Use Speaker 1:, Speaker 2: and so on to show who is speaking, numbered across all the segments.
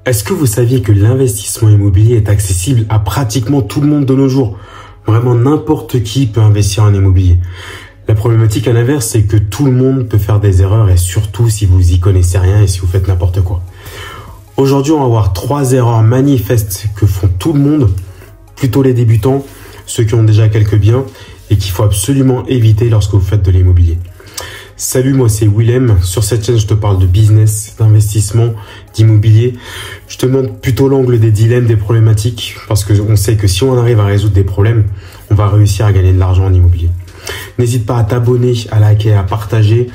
Speaker 1: Est-ce que vous saviez que l'investissement immobilier est accessible à pratiquement tout le monde de nos jours? Vraiment n'importe qui peut investir en immobilier. La problématique à l'inverse, c'est que tout le monde peut faire des erreurs et surtout si vous y connaissez rien et si vous faites n'importe quoi. Aujourd'hui, on va voir 3 erreurs manifestes que font tout le monde, plutôt les débutants, ceux qui ont déjà quelques biens et qu'il faut absolument éviter lorsque vous faites de l'immobilier. Salut, moi c'est Willem. Sur cette chaîne, je te parle de business, d'investissement, d'immobilier. Je te montre plutôt l'angle des dilemmes, des problématiques, parce qu'on sait que si on arrive à résoudre des problèmes, on va réussir à gagner de l'argent en immobilier. N'hésite pas à t'abonner, à liker, à partager.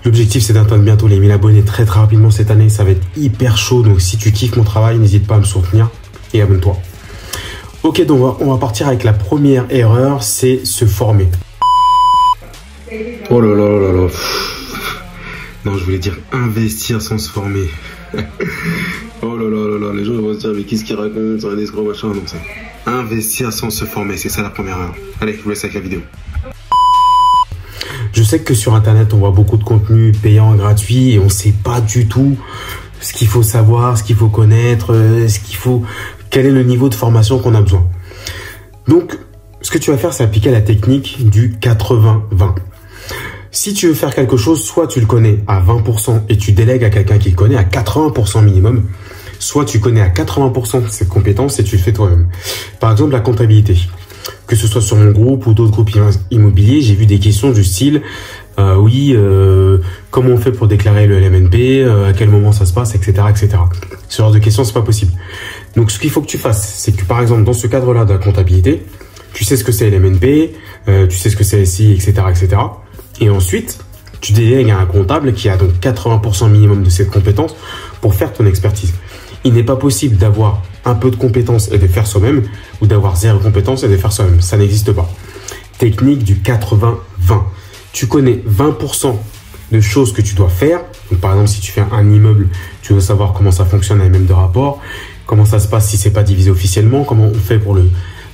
Speaker 1: L'objectif, c'est d'atteindre bientôt les 1000 abonnés très rapidement cette année. Ça va être hyper chaud, donc si tu kiffes mon travail, n'hésite pas à me soutenir et abonne-toi. Ok, donc on va partir avec la première erreur, c'est se former. Oh là là là là. Non, je voulais dire investir sans se former. Oh là là là là, les gens vont se dire mais qu'est-ce qu'ils racontent sur un escroc machin. Non, c'est investir sans se former, c'est ça la première erreur. Allez, je vous laisse avec la vidéo. Je sais que sur internet on voit beaucoup de contenu payant et gratuit et on sait pas du tout ce qu'il faut savoir, ce qu'il faut connaître, quel est le niveau de formation qu'on a besoin. Donc, ce que tu vas faire, c'est appliquer la technique du 80-20. Si tu veux faire quelque chose, soit tu le connais à 20% et tu délègues à quelqu'un qui le connaît à 80% minimum, soit tu connais à 80% de ses compétences et tu le fais toi-même. Par exemple, la comptabilité. Que ce soit sur mon groupe ou d'autres groupes immobiliers, j'ai vu des questions du style comment on fait pour déclarer le LMNP, à quel moment ça se passe, etc., etc. Ce genre de questions, c'est pas possible. Donc, ce qu'il faut que tu fasses, c'est que par exemple, dans ce cadre-là de la comptabilité, tu sais ce que c'est LMNP, tu sais ce que c'est SI, etc., etc. Et ensuite, tu délègues à un comptable qui a donc 80% minimum de cette compétence pour faire ton expertise. Il n'est pas possible d'avoir un peu de compétences et de faire soi-même ou d'avoir 0 compétences et de faire soi-même. Ça n'existe pas. Technique du 80-20. Tu connais 20% de choses que tu dois faire. Donc, par exemple, si tu fais un immeuble, tu veux savoir comment ça fonctionne avec même de rapport, comment ça se passe si c'est pas divisé officiellement, comment on fait pour le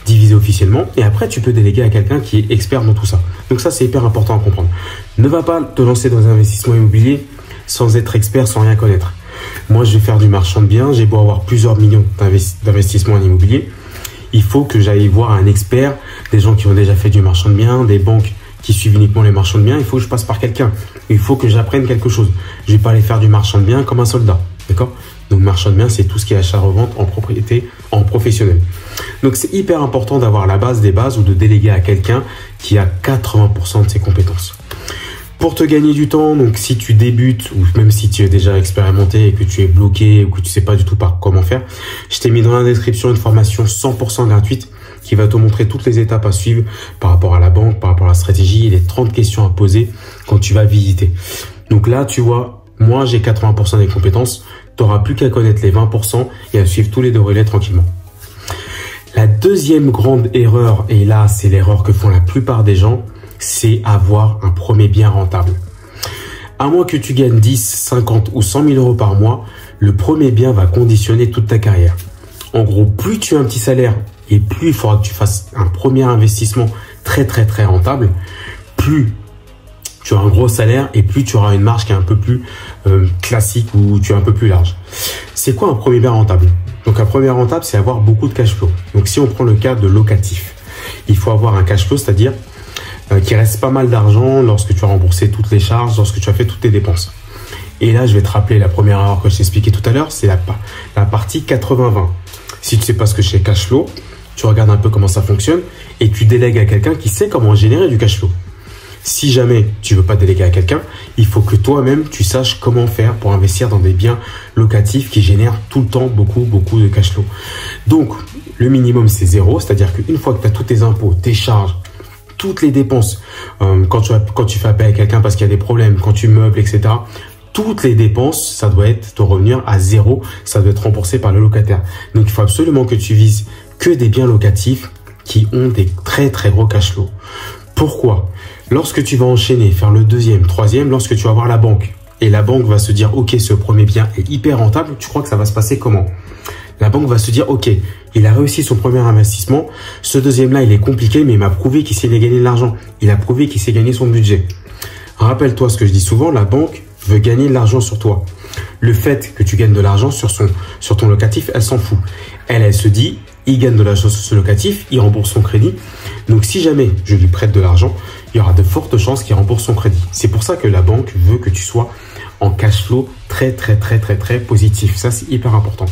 Speaker 1: diviser officiellement. Et après, tu peux déléguer à quelqu'un qui est expert dans tout ça. Donc ça, c'est hyper important à comprendre. Ne va pas te lancer dans un investissement immobilier sans être expert, sans rien connaître. Moi, je vais faire du marchand de biens. J'ai beau avoir plusieurs millions d'investissements en immobilier. Il faut que j'aille voir un expert, des gens qui ont déjà fait du marchand de biens, des banques qui suivent uniquement les marchands de biens. Il faut que je passe par quelqu'un. Il faut que j'apprenne quelque chose. Je vais pas aller faire du marchand de biens comme un soldat. D'accord? Donc, marchand de biens, c'est tout ce qui est achat-revente en propriété, en professionnel. Donc, c'est hyper important d'avoir la base des bases ou de déléguer à quelqu'un qui a 80% de ses compétences. Pour te gagner du temps, donc si tu débutes ou même si tu es déjà expérimenté et que tu es bloqué ou que tu sais pas du tout par comment faire, je t'ai mis dans la description une formation 100% gratuite qui va te montrer toutes les étapes à suivre par rapport à la banque, par rapport à la stratégie et les 30 questions à poser quand tu vas visiter. Donc là, tu vois, moi j'ai 80% des compétences, tu n'auras plus qu'à connaître les 20% et à suivre tous les relais tranquillement. La deuxième grande erreur, et là c'est l'erreur que font la plupart des gens, c'est avoir un premier bien rentable. À moins que tu gagnes 10, 50 ou 100 000 euros par mois, le premier bien va conditionner toute ta carrière. En gros, plus tu as un petit salaire et plus il faudra que tu fasses un premier investissement très rentable, plus tu auras un gros salaire et plus tu auras une marge qui est un peu plus classique ou tu es un peu plus large. C'est quoi un premier bien rentable? Donc un premier rentable, c'est avoir beaucoup de cash flow. Donc si on prend le cas de locatif, il faut avoir un cash flow, c'est-à-dire qu'il reste pas mal d'argent lorsque tu as remboursé toutes les charges, lorsque tu as fait toutes tes dépenses. Et là, je vais te rappeler la première erreur que je t'ai expliqué tout à l'heure, c'est la partie 80-20. Si tu sais pas ce que c'est cash flow, tu regardes un peu comment ça fonctionne et tu délègues à quelqu'un qui sait comment générer du cash flow. Si jamais tu veux pas déléguer à quelqu'un, il faut que toi-même tu saches comment faire pour investir dans des biens locatifs qui génèrent tout le temps beaucoup de cash flow. Donc, le minimum c'est 0, c'est-à-dire qu'une fois que tu as tous tes impôts, tes charges, toutes les dépenses, quand tu fais appel à quelqu'un parce qu'il y a des problèmes, quand tu meubles, etc., toutes les dépenses, ça doit être ton revenu à 0, ça doit être remboursé par le locataire. Donc, il faut absolument que tu vises que des biens locatifs qui ont des très gros cash flow. Pourquoi? Lorsque tu vas enchaîner, faire le deuxième, troisième, lorsque tu vas voir la banque, et la banque va se dire, ok, ce premier bien est hyper rentable, tu crois que ça va se passer comment? La banque va se dire, ok, il a réussi son premier investissement, ce deuxième-là, il est compliqué, mais il m'a prouvé qu'il sait gagner de l'argent. Il a prouvé qu'il sait gagner son budget. Rappelle-toi ce que je dis souvent, la banque veut gagner de l'argent sur toi. Le fait que tu gagnes de l'argent sur ton locatif, elle s'en fout. Elle se dit, il gagne de l'argent sur ce locatif, il rembourse son crédit. Donc si jamais je lui prête de l'argent, il y aura de fortes chances qu'il rembourse son crédit. C'est pour ça que la banque veut que tu sois en cash flow très positif. Ça, c'est hyper important.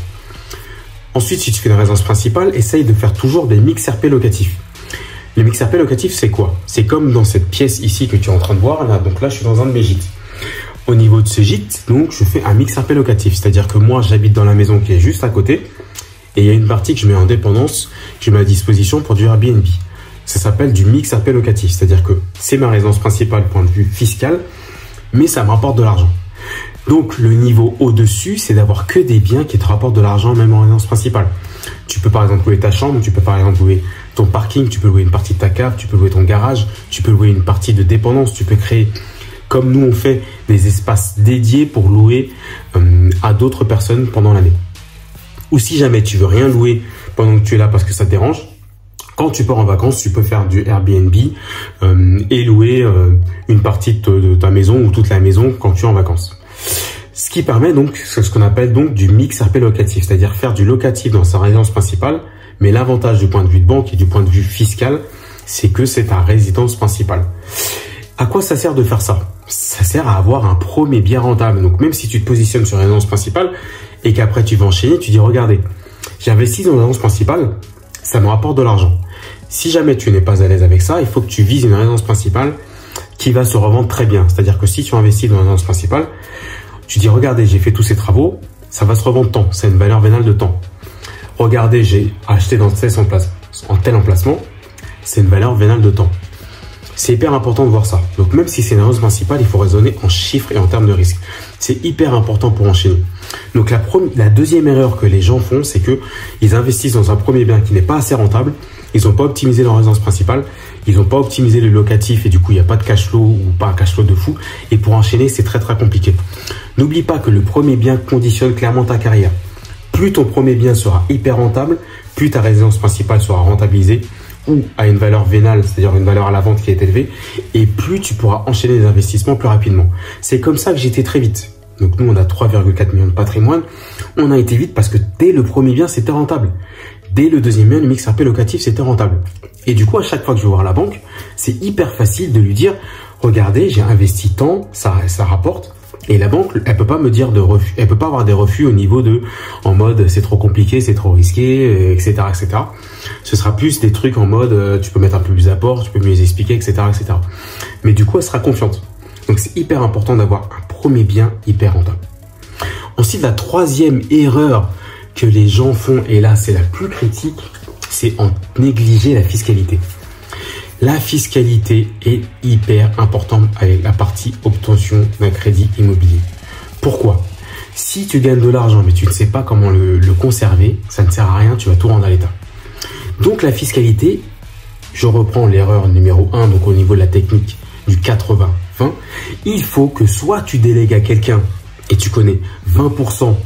Speaker 1: Ensuite, si tu fais une résidence principale, essaye de faire toujours des mix RP locatifs. Les mix RP locatifs, c'est quoi? C'est comme dans cette pièce ici que tu es en train de voir. Là, donc là, je suis dans un de mes gîtes. Au niveau de ce gîte, donc, je fais un mix RP locatif. C'est-à-dire que moi, j'habite dans la maison qui est juste à côté. Et il y a une partie que je mets en dépendance, que je mets à disposition pour du Airbnb. Ça s'appelle du mix RP locatif. C'est-à-dire que c'est ma résidence principale, point de vue fiscal, mais ça me rapporte de l'argent. Donc, le niveau au-dessus, c'est d'avoir que des biens qui te rapportent de l'argent, même en résidence principale. Tu peux par exemple louer ta chambre, tu peux par exemple louer ton parking, tu peux louer une partie de ta cave, tu peux louer ton garage, tu peux louer une partie de dépendance, tu peux créer, comme nous on fait, des espaces dédiés pour louer à d'autres personnes pendant l'année. Ou si jamais tu veux rien louer pendant que tu es là parce que ça te dérange, quand tu pars en vacances, tu peux faire du Airbnb et louer une partie de ta maison ou toute la maison quand tu es en vacances. Ce qui permet donc ce qu'on appelle donc du mix RP locatif, c'est-à-dire faire du locatif dans sa résidence principale, mais l'avantage du point de vue de banque et du point de vue fiscal, c'est que c'est ta résidence principale. À quoi ça sert de faire ça? Ça sert à avoir un premier bien rentable. Donc même si tu te positionnes sur la résidence principale et qu'après tu vas enchaîner, tu dis regardez, j'ai investi dans la résidence principale, ça me rapporte de l'argent. Si jamais tu n'es pas à l'aise avec ça, il faut que tu vises une résidence principale qui va se revendre très bien. C'est-à-dire que si tu investis dans la résidence principale, tu dis regardez, j'ai fait tous ces travaux, ça va se revendre tant, c'est une valeur vénale de temps. Regardez, j'ai acheté dans tel emplacement, c'est une valeur vénale de temps. C'est hyper important de voir ça. Donc même si c'est une résidence principale, il faut raisonner en chiffres et en termes de risque. C'est hyper important pour enchaîner. Donc la deuxième erreur que les gens font, c'est que ils investissent dans un premier bien qui n'est pas assez rentable. Ils n'ont pas optimisé leur résidence principale. Ils n'ont pas optimisé le locatif et du coup, il n'y a pas de cash flow ou pas un cash flow de fou. Et pour enchaîner, c'est très compliqué. N'oublie pas que le premier bien conditionne clairement ta carrière. Plus ton premier bien sera hyper rentable, plus ta résidence principale sera rentabilisée ou à une valeur vénale, c'est-à-dire une valeur à la vente qui est élevée, et plus tu pourras enchaîner les investissements plus rapidement. C'est comme ça que j'étais très vite. Donc nous, on a 3,4 millions de patrimoine. On a été vite parce que dès le premier bien, c'était rentable. Dès le deuxième bien, le mix RP locatif, c'était rentable. Et du coup, à chaque fois que je vais voir la banque, c'est hyper facile de lui dire, regardez, j'ai investi tant, ça rapporte. Et la banque, elle peut pas me dire de refus, elle peut pas avoir des refus au niveau de, en mode, c'est trop compliqué, c'est trop risqué, etc., etc. Ce sera plus des trucs en mode, tu peux mettre un peu plus d'apport, tu peux mieux expliquer, etc., etc. Mais du coup, elle sera confiante. Donc, c'est hyper important d'avoir un premier bien hyper rentable. Ensuite, la troisième erreur que les gens font, et là, c'est la plus critique, c'est en négliger la fiscalité. La fiscalité est hyper importante avec la partie obtention d'un crédit immobilier. Pourquoi? Si tu gagnes de l'argent mais tu ne sais pas comment le conserver, ça ne sert à rien, tu vas tout rendre à l'État. Donc la fiscalité, je reprends l'erreur numéro 1, donc au niveau de la technique du 80-20, il faut que soit tu délègues à quelqu'un et tu connais 20%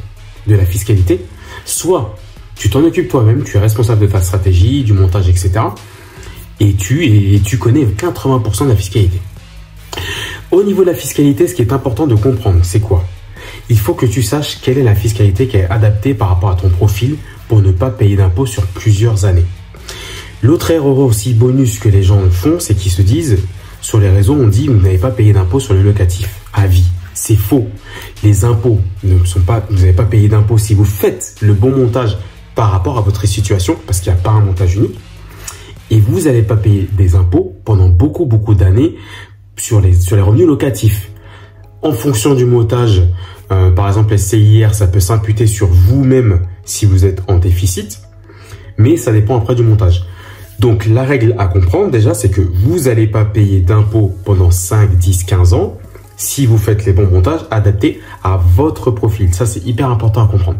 Speaker 1: de la fiscalité, soit tu t'en occupes toi-même, tu es responsable de ta stratégie, du montage, etc. Et tu connais 80% de la fiscalité. Au niveau de la fiscalité, ce qui est important de comprendre, c'est quoi? Il faut que tu saches quelle est la fiscalité qui est adaptée par rapport à ton profil pour ne pas payer d'impôts sur plusieurs années. L'autre erreur aussi bonus que les gens font, c'est qu'ils se disent, sur les réseaux, on dit, vous n'avez pas payé d'impôts sur le locatif à vie. C'est faux. Les impôts ne sont pas, vous n'avez pas payé d'impôts si vous faites le bon montage par rapport à votre situation, parce qu'il n'y a pas un montage unique. Et vous n'allez pas payer des impôts pendant beaucoup d'années sur les revenus locatifs. En fonction du montage, par exemple SCIR, ça peut s'imputer sur vous-même si vous êtes en déficit, mais ça dépend après du montage. Donc la règle à comprendre déjà, c'est que vous n'allez pas payer d'impôts pendant 5, 10, 15 ans si vous faites les bons montages adaptés à votre profil. Ça, c'est hyper important à comprendre.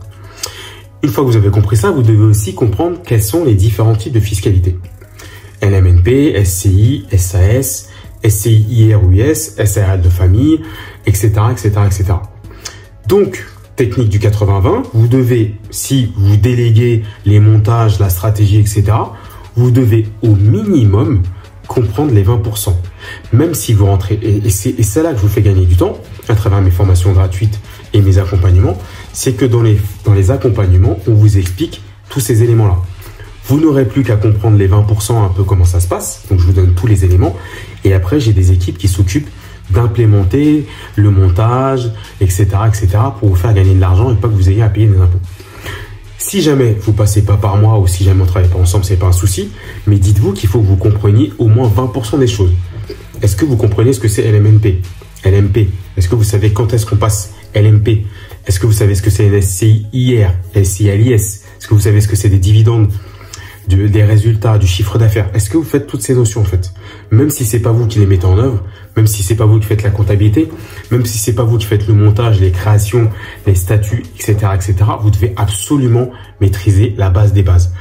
Speaker 1: Une fois que vous avez compris ça, vous devez aussi comprendre quels sont les différents types de fiscalité. LMNP, SCI, SAS, SCI IR/US, SARL de famille, etc., etc., etc. Donc, technique du 80-20, vous devez, si vous déléguez les montages, la stratégie, etc., vous devez au minimum comprendre les 20%. Même si vous rentrez, et c'est là que je vous fais gagner du temps, à travers mes formations gratuites et mes accompagnements, c'est que dans les accompagnements, on vous explique tous ces éléments-là. Vous n'aurez plus qu'à comprendre les 20% un peu comment ça se passe. Donc, je vous donne tous les éléments. Et après, j'ai des équipes qui s'occupent d'implémenter le montage, etc., pour vous faire gagner de l'argent et pas que vous ayez à payer des impôts. Si jamais vous passez pas par moi ou si jamais on ne travaille pas ensemble, c'est pas un souci. Mais dites-vous qu'il faut que vous compreniez au moins 20% des choses. Est-ce que vous comprenez ce que c'est LMNP? LMP. Est-ce que vous savez quand est-ce qu'on passe LMP? Est-ce que vous savez ce que c'est une SCI-IR, SCI-LIS? Est-ce que vous savez ce que c'est des dividendes, des résultats, du chiffre d'affaires? Est-ce que vous faites toutes ces notions en fait? Même si c'est pas vous qui les mettez en œuvre, même si c'est pas vous qui faites la comptabilité, même si c'est pas vous qui faites le montage, les créations, les statuts, etc., vous devez absolument maîtriser la base des bases.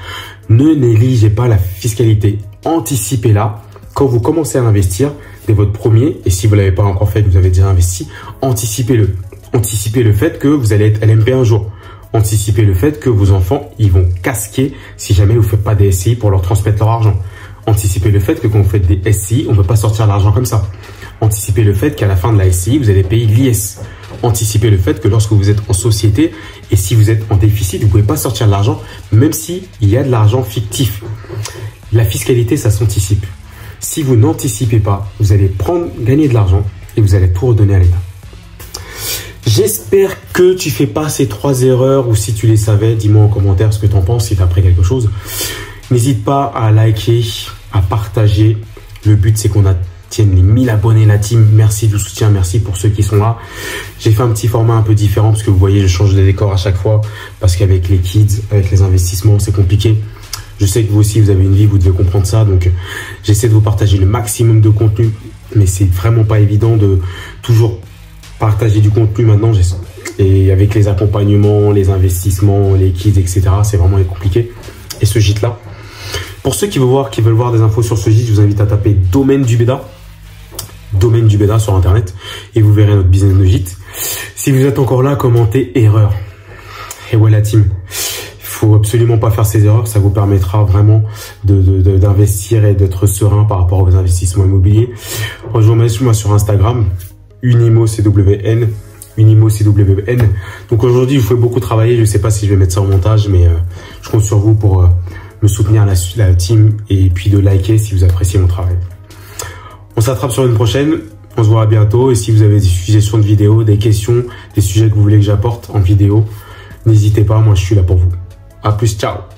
Speaker 1: Ne négligez pas la fiscalité. Anticipez-la. Quand vous commencez à investir, dès votre premier, et si vous l'avez pas encore fait, que vous avez déjà investi, anticipez-le. Anticipez le fait que vous allez être LMP un jour. Anticipez le fait que vos enfants, ils vont casquer si jamais vous ne faites pas des SCI pour leur transmettre leur argent. Anticipez le fait que quand vous faites des SCI, on ne peut pas sortir l'argent comme ça. Anticipez le fait qu'à la fin de la SCI, vous allez payer l'IS. Anticipez le fait que lorsque vous êtes en société et si vous êtes en déficit, vous ne pouvez pas sortir de l'argent, même s'il y a de l'argent fictif. La fiscalité, ça s'anticipe. Si vous n'anticipez pas, vous allez gagner de l'argent et vous allez tout redonner à l'État. J'espère que tu fais pas ces 3 erreurs ou si tu les savais, dis-moi en commentaire ce que tu en penses, si tu as appris quelque chose. N'hésite pas à liker, à partager. Le but, c'est qu'on atteigne les 1000 abonnés, la team. Merci du soutien, merci pour ceux qui sont là. J'ai fait un petit format un peu différent parce que vous voyez, je change de décor à chaque fois parce qu'avec les kids, avec les investissements, c'est compliqué. Je sais que vous aussi, vous avez une vie, vous devez comprendre ça. Donc, j'essaie de vous partager le maximum de contenu, mais c'est vraiment pas évident de toujours partager du contenu maintenant. Et avec les accompagnements, les investissements, les kits, etc., c'est vraiment compliqué. Et ce gîte-là, pour ceux qui veulent voir des infos sur ce gîte, je vous invite à taper Domaine du Béda sur Internet et vous verrez notre business de gîte. Si vous êtes encore là, commentez erreur. Et ouais, la team. Faut absolument pas faire ces erreurs, ça vous permettra vraiment d'investir et d'être serein par rapport aux investissements immobiliers. Rejoignez-moi sur Instagram, UnimoCWN. Donc aujourd'hui, je vous fais beaucoup travailler, je sais pas si je vais mettre ça en montage, mais je compte sur vous pour me soutenir la team et puis de liker si vous appréciez mon travail. On s'attrape sur une prochaine, on se voit bientôt et si vous avez des suggestions de vidéos, des questions, des sujets que vous voulez que j'apporte en vidéo, n'hésitez pas, moi je suis là pour vous. À plus, ciao!